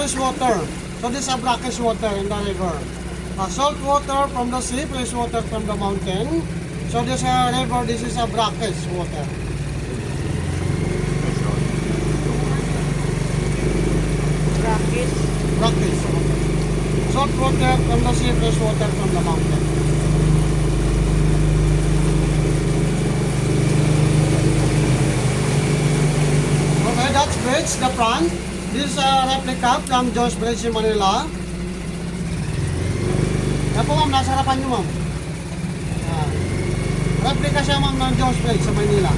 fresh water. So this is a brackish water in the river. Salt water from the sea, fresh water from the mountain. So this river, this is a brackish water. Brackish. Brackish water. Salt water from the sea, fresh water from the mountain. Okay, that's bridge, the front. This is a replica from Jones Bridge in Manila. Yan po ma'am, nasa harapan nyo ma'am. Replica siya ma'am ng Jones Bridge sa Manila.